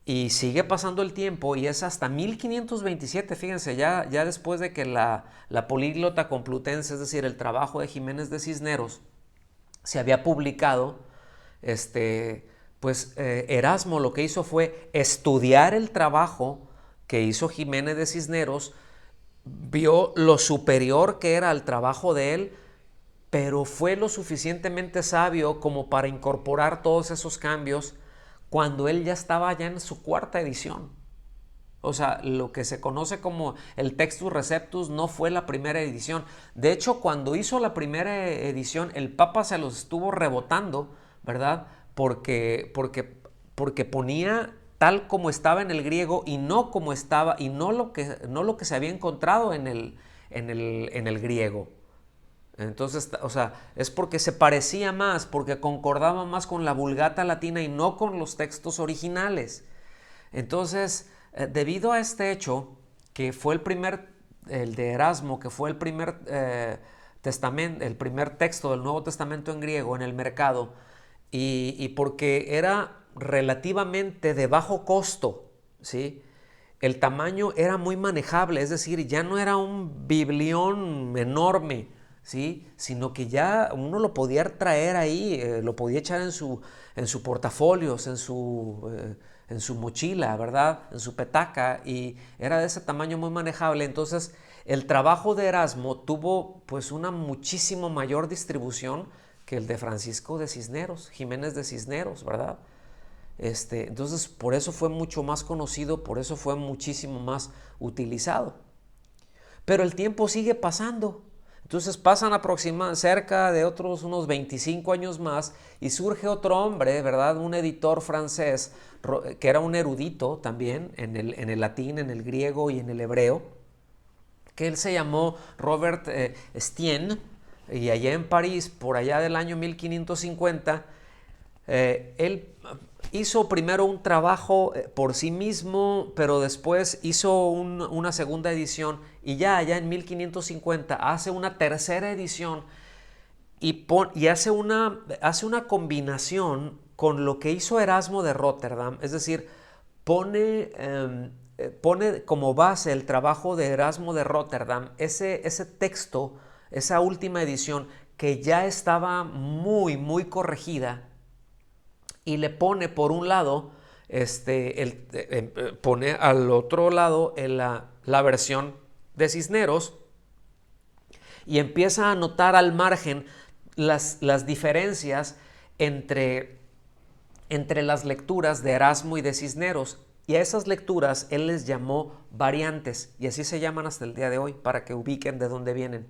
Y sigue pasando el tiempo y es hasta 1527, fíjense, ya después de que la Políglota Complutense, es decir, el trabajo de Jiménez de Cisneros, se había publicado, Erasmo lo que hizo fue estudiar el trabajo que hizo Jiménez de Cisneros, vio lo superior que era al trabajo de él, pero fue lo suficientemente sabio como para incorporar todos esos cambios cuando él ya estaba ya en su cuarta edición. O sea, lo que se conoce como el Textus Receptus no fue la primera edición. De hecho, cuando hizo la primera edición, el Papa se los estuvo rebotando, ¿verdad? Porque ponía tal como estaba en el griego y no como estaba, y no lo que se había encontrado en el griego. Entonces, o sea, es porque se parecía más, porque concordaba más con la Vulgata latina y no con los textos originales. Entonces, debido a este hecho, que fue el de Erasmo, que fue el el primer texto del Nuevo Testamento en griego en el mercado, y porque era relativamente de bajo costo, ¿sí? El tamaño era muy manejable, es decir, ya no era un biblión enorme, ¿sí? Sino que ya uno lo podía traer ahí, lo podía echar en su portafolios, en su mochila, ¿verdad? En su petaca, y era de ese tamaño muy manejable. Entonces, el trabajo de Erasmo tuvo pues una muchísimo mayor distribución que el de Francisco de Cisneros, Jiménez de Cisneros, ¿verdad? Entonces, por eso fue mucho más conocido, por eso fue muchísimo más utilizado. Pero el tiempo sigue pasando. Entonces pasan aproximadamente cerca de otros unos 25 años más y surge otro hombre, ¿verdad? Un editor francés que era un erudito también en el latín, en el griego y en el hebreo, que él se llamó Robert Estienne, y allá en París, por allá del año 1550, él hizo primero un trabajo por sí mismo, pero después hizo una segunda edición y ya allá en 1550 hace una tercera edición y hace una combinación con lo que hizo Erasmo de Rotterdam, es decir, pone como base el trabajo de Erasmo de Rotterdam, ese texto, esa última edición que ya estaba muy, muy corregida, y le pone por un lado, pone al otro lado la versión de Cisneros y empieza a notar al margen las diferencias entre las lecturas de Erasmo y de Cisneros. Y a esas lecturas él les llamó variantes, y así se llaman hasta el día de hoy, para que ubiquen de dónde vienen.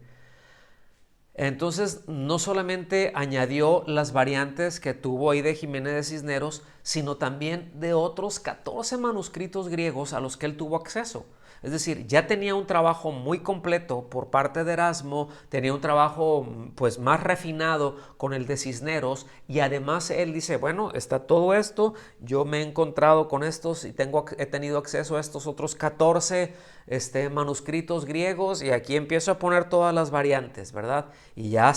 Entonces, no solamente añadió las variantes que tuvo ahí de Jiménez de Cisneros, sino también de otros 14 manuscritos griegos a los que él tuvo acceso. Es decir, ya tenía un trabajo muy completo por parte de Erasmo, tenía un trabajo pues más refinado con el de Cisneros, y además él dice, bueno, está todo esto, yo me he encontrado con estos y he tenido acceso a estos otros 14 manuscritos griegos, y aquí empiezo a poner todas las variantes, ¿verdad? Y ya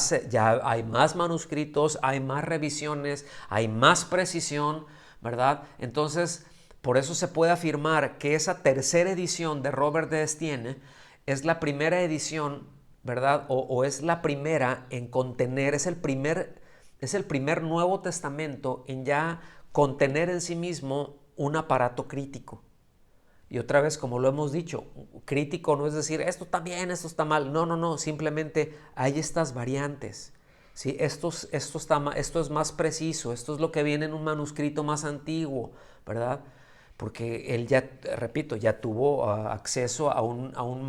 hay más manuscritos, hay más revisiones, hay más precisión, ¿verdad? Entonces, por eso se puede afirmar que esa tercera edición de Robert de Estienne es la primera edición, ¿verdad? O es la primera en contener, es el primer Nuevo Testamento en ya contener en sí mismo un aparato crítico. Y otra vez, como lo hemos dicho, crítico no es decir esto está bien, esto está mal. No, no, no, simplemente hay estas variantes. ¿Sí? Esto es más preciso, esto es lo que viene en un manuscrito más antiguo, ¿verdad? Porque él ya, repito, ya tuvo acceso a una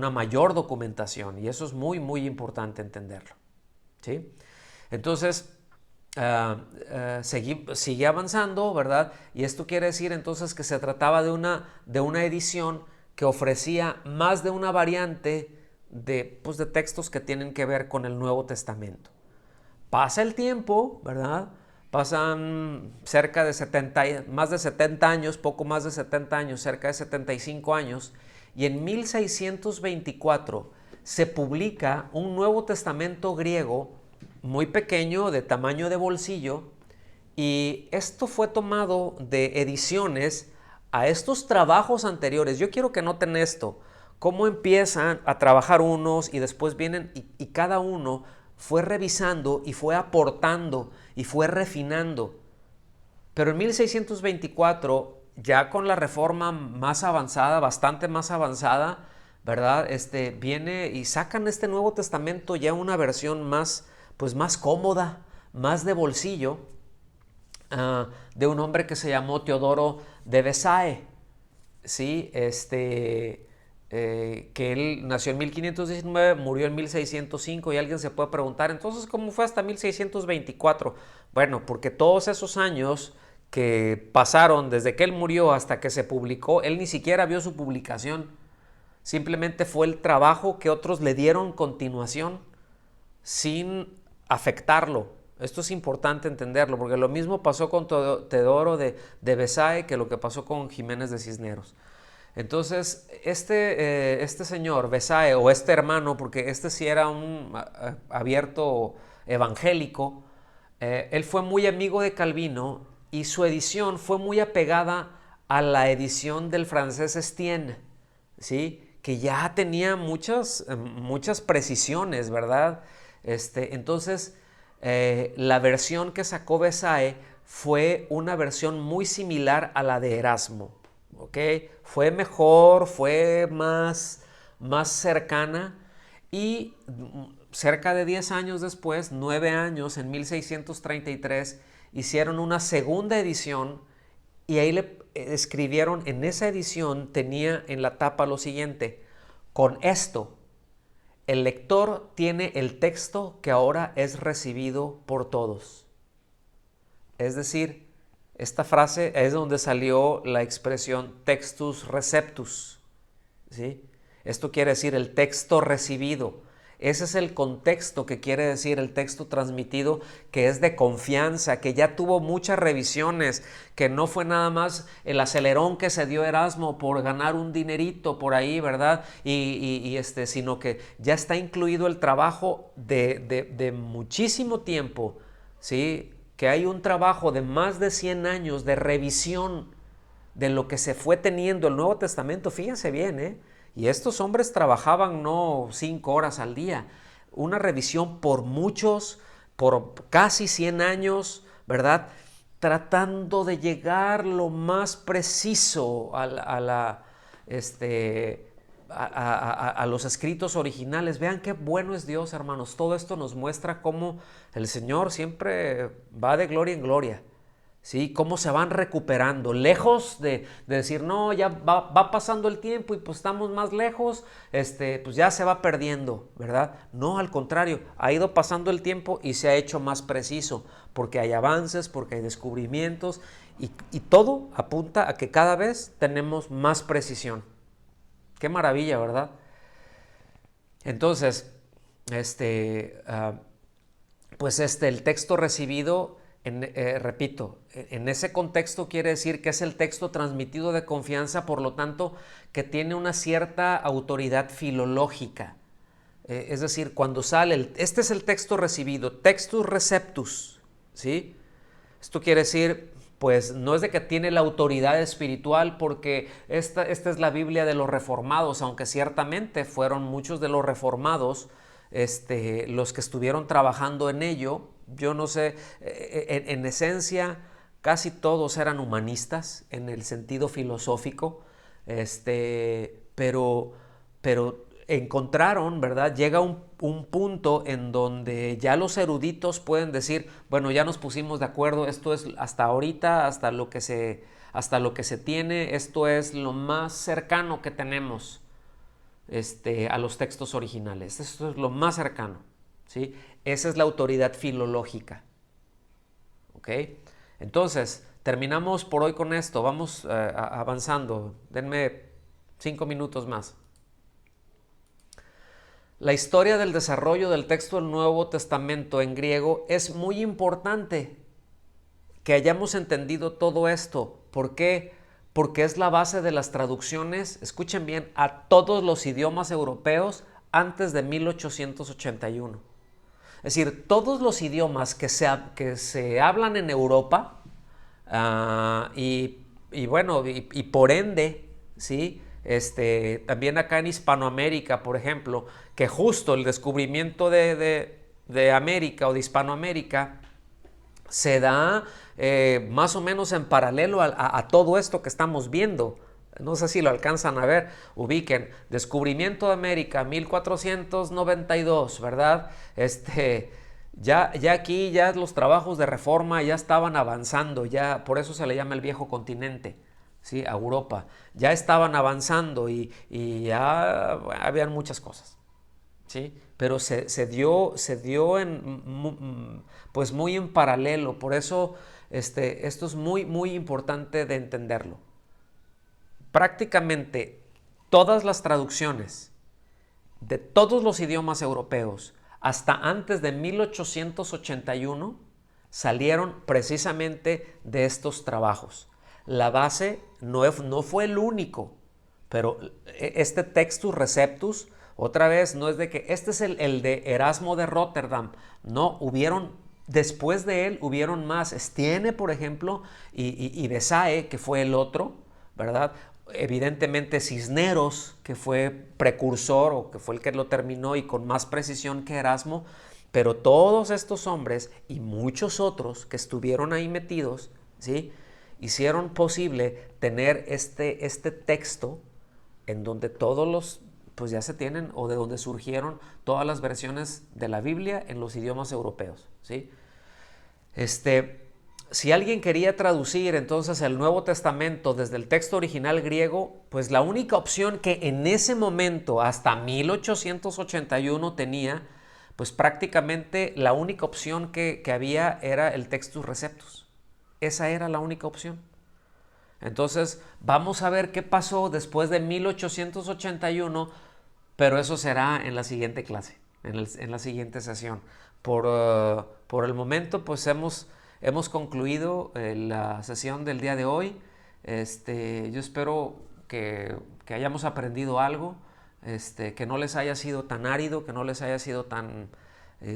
mayor documentación, y eso es muy, muy importante entenderlo, ¿sí? Entonces, sigue avanzando, ¿verdad? Y esto quiere decir entonces que se trataba de una edición que ofrecía más de una variante pues, de textos que tienen que ver con el Nuevo Testamento. Pasa el tiempo, ¿verdad? Pasan cerca de más de 70 años, poco más de 70 años, cerca de 75 años, y en 1624 se publica un Nuevo Testamento griego muy pequeño, de tamaño de bolsillo, y esto fue tomado de ediciones a estos trabajos anteriores. Yo quiero que noten esto, cómo empiezan a trabajar unos y después vienen y cada uno fue revisando y fue aportando y fue refinando. Pero en 1624, ya con la reforma más avanzada, bastante más avanzada, ¿verdad? Viene y sacan este Nuevo Testamento ya una versión más, pues más cómoda, más de bolsillo, de un hombre que se llamó Teodoro de Bessay, ¿sí? Que él nació en 1519, murió en 1605 y alguien se puede preguntar, entonces, ¿cómo fue hasta 1624? Bueno, porque todos esos años que pasaron desde que él murió hasta que se publicó, él ni siquiera vio su publicación, simplemente fue el trabajo que otros le dieron continuación sin afectarlo. Esto es importante entenderlo, porque lo mismo pasó con Teodoro de Bessay que lo que pasó con Jiménez de Cisneros. Entonces, este señor Bessay, o este hermano, porque este sí era un abierto evangélico, él fue muy amigo de Calvino y su edición fue muy apegada a la edición del francés Estienne, ¿sí? Que ya tenía muchas precisiones, ¿verdad? Entonces, la versión que sacó Bessay fue una versión muy similar a la de Erasmo, ¿ok? Fue mejor, fue más cercana y cerca de 10 años después, 9 años, en 1633, hicieron una segunda edición y ahí le escribieron, en esa edición tenía en la tapa lo siguiente: con esto, el lector tiene el texto que ahora es recibido por todos. Es decir, esta frase es donde salió la expresión textus receptus, ¿sí? Esto quiere decir el texto recibido. Ese es el contexto que quiere decir el texto transmitido, que es de confianza, que ya tuvo muchas revisiones, que no fue nada más el acelerón que se dio Erasmo por ganar un dinerito por ahí, ¿verdad? Sino que ya está incluido el trabajo de muchísimo tiempo, ¿sí? Que hay un trabajo de más de 100 años de revisión de lo que se fue teniendo el Nuevo Testamento. Fíjense bien, ¿eh? Y estos hombres trabajaban no 5 horas al día, una revisión por casi 100 años, ¿verdad? Tratando de llegar lo más preciso a los escritos originales. Vean qué bueno es Dios, hermanos. Todo esto nos muestra cómo el Señor siempre va de gloria en gloria. ¿Sí? Cómo se van recuperando, lejos de decir, no, ya va pasando el tiempo y pues estamos más lejos, pues ya se va perdiendo, ¿verdad? No, al contrario, ha ido pasando el tiempo y se ha hecho más preciso, porque hay avances, porque hay descubrimientos y todo apunta a que cada vez tenemos más precisión. Qué maravilla, ¿verdad? Entonces, el texto recibido, repito, en ese contexto quiere decir que es el texto transmitido de confianza, por lo tanto, que tiene una cierta autoridad filológica. Es decir, cuando sale, este es el texto recibido, textus receptus, ¿sí? Esto quiere decir, pues no es de que tiene la autoridad espiritual, porque esta es la Biblia de los reformados, aunque ciertamente fueron muchos de los reformados los que estuvieron trabajando en ello. Yo no sé, en esencia casi todos eran humanistas en el sentido filosófico, pero encontraron, ¿verdad? Llega un punto en donde ya los eruditos pueden decir, bueno, ya nos pusimos de acuerdo, esto es hasta ahorita, hasta lo que se tiene, esto es lo más cercano que tenemos a los textos originales. Esto es lo más cercano, ¿sí? Esa es la autoridad filológica, ¿ok? Entonces, terminamos por hoy con esto. Vamos avanzando. Denme 5 minutos más. La historia del desarrollo del texto del Nuevo Testamento en griego es muy importante que hayamos entendido todo esto. ¿Por qué? Porque es la base de las traducciones, escuchen bien, a todos los idiomas europeos antes de 1881. Es decir, todos los idiomas que se hablan en Europa y por ende, ¿sí? También acá en Hispanoamérica, por ejemplo, que justo el descubrimiento de América o de Hispanoamérica se da más o menos en paralelo a todo esto que estamos viendo. No sé si lo alcanzan a ver. Ubiquen, descubrimiento de América, 1492, ¿verdad? Ya aquí ya los trabajos de reforma ya estaban avanzando, ya por eso se le llama el viejo continente, ¿sí? A Europa. Ya estaban avanzando y ya habían muchas cosas, ¿sí? Pero se dio pues muy en paralelo. Por eso esto es muy, muy importante de entenderlo. Prácticamente todas las traducciones de todos los idiomas europeos hasta antes de 1881 salieron precisamente de estos trabajos. La base no fue el único, pero este Textus Receptus, otra vez, no es de que este es el de Erasmo de Rotterdam. No, después de él hubieron más. Stiene, por ejemplo, y Bezae, que fue el otro, ¿verdad? Evidentemente Cisneros, que fue precursor o que fue el que lo terminó y con más precisión que Erasmo, pero todos estos hombres y muchos otros que estuvieron ahí metidos, ¿sí? Hicieron posible tener este texto en donde todos los, pues ya se tienen, o de donde surgieron todas las versiones de la Biblia en los idiomas europeos, ¿sí? Si alguien quería traducir entonces el Nuevo Testamento desde el texto original griego, pues la única opción que en ese momento, hasta 1881 tenía, pues prácticamente la única opción que había era el Textus Receptus. Esa era la única opción. Entonces, vamos a ver qué pasó después de 1881, pero eso será en la siguiente clase, en la siguiente sesión. Por el momento, pues hemos concluido la sesión del día de hoy. Yo espero que hayamos aprendido algo, que no les haya sido tan árido, que no les haya sido tan...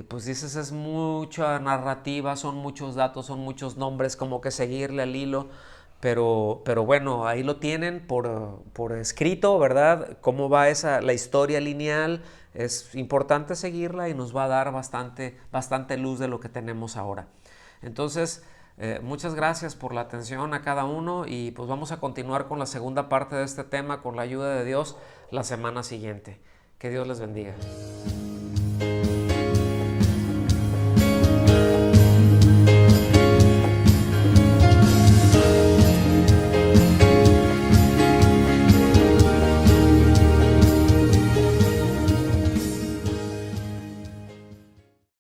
pues dices, es mucha narrativa, son muchos datos, son muchos nombres, como que seguirle al hilo. Pero bueno, ahí lo tienen por escrito, ¿verdad? Cómo va la historia lineal. Es importante seguirla y nos va a dar bastante luz de lo que tenemos ahora. Entonces, muchas gracias por la atención a cada uno y pues vamos a continuar con la segunda parte de este tema con la ayuda de Dios la semana siguiente. Que Dios les bendiga.